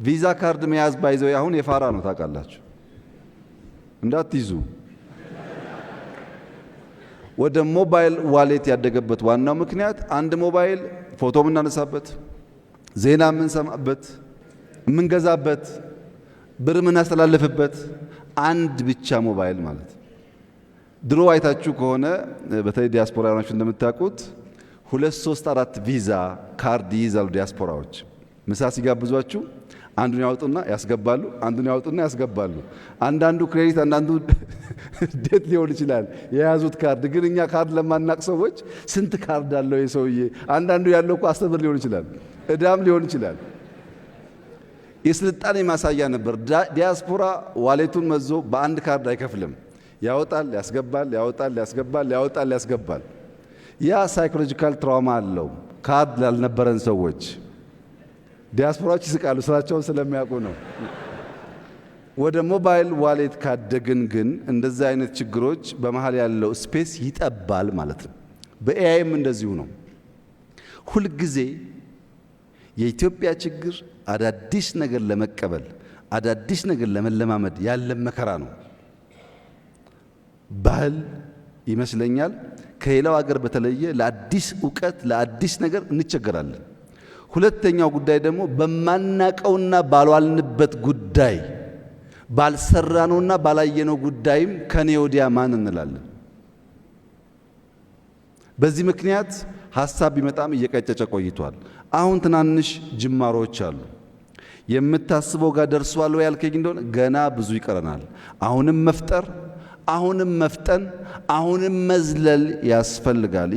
ቪዛ ካርድ መያዝ ባይዘው አሁን የፋራ ነው ታውቃላችሁ። እንዳትይዙ። ወደ ሞባይል ዋሌት ያደገበት ዋናው ምክንያት አንድ ሞባይል ፎቶ የምናነሳበት፣ ዜና የምንሰማበት፣ የምንገዛበት፣ ብር የምናስተላልፍበት አንድ ብቻ ሞባይል ማለት። ድሮ አይታችሁ ከሆነ በተለይ ዲያስፖራዎች እንደምታውቁት 2 3 4 ቪዛ ካርድ ይይዛሉ ዲያስፖራዎች። ምሳ ሲጋብዟችሁ አንዱን ያወጡና ያስገባሉ፣ አንዱን ያወጡና ያስገባሉ። አንዳንዱ ክሬዲት፣ አንዳንዱ ዴት ሊሆን ይችላል የያዙት ካርድ። ግን እኛ ካርድ ለማናቅ ሰዎች ስንት ካርድ አለው የሰውዬ? አንዳንዱ ያለው እኮ 10 ብር ሊሆን ይችላል፣ እዳም ሊሆን ይችላል። የስልጣኔ ማሳያ ነበር። ዲያስፖራ ዋሌቱን መዞ በአንድ ካርድ አይከፍልም። ያወጣል፣ ያስገባል፣ ያወጣል፣ ያስገባል፣ ያወጣል፣ ያስገባል። ያ ሳይኮሎጂካል ትራውማ አለው ካርድ ላልነበረን ሰዎች። ዲያስፖራዎች ይስቃሉ፣ ስራቸውን ስለሚያውቁ ነው። ወደ ሞባይል ዋሌት ካደግን ግን እንደዚህ አይነት ችግሮች በመሃል ያለው ስፔስ ይጠባል ማለት ነው። በኤአይም እንደዚሁ ነው። ሁልጊዜ የኢትዮጵያ ችግር አዳዲስ ነገር ለመቀበል አዳዲስ ነገር ለመለማመድ ያለ መከራ ነው። ባህል ይመስለኛል ከሌላው ሀገር በተለየ ለአዲስ ዕውቀት ለአዲስ ነገር እንቸገራለን። ሁለተኛው ጉዳይ ደግሞ በማናቀውና ባልዋልንበት ጉዳይ ባልሰራነውና ባላየነው ጉዳይም ከኔ ወዲያ ማን እንላለን። በዚህ ምክንያት ሐሳብ ቢመጣም እየቀጨጨ ቆይቷል። አሁን ትናንሽ ጅማሮች አሉ። የምታስበው ጋር ደርሷል ወይ ያልከኝ እንደሆነ ገና ብዙ ይቀረናል። አሁንም መፍጠር፣ አሁንም መፍጠን፣ አሁንም መዝለል ያስፈልጋል።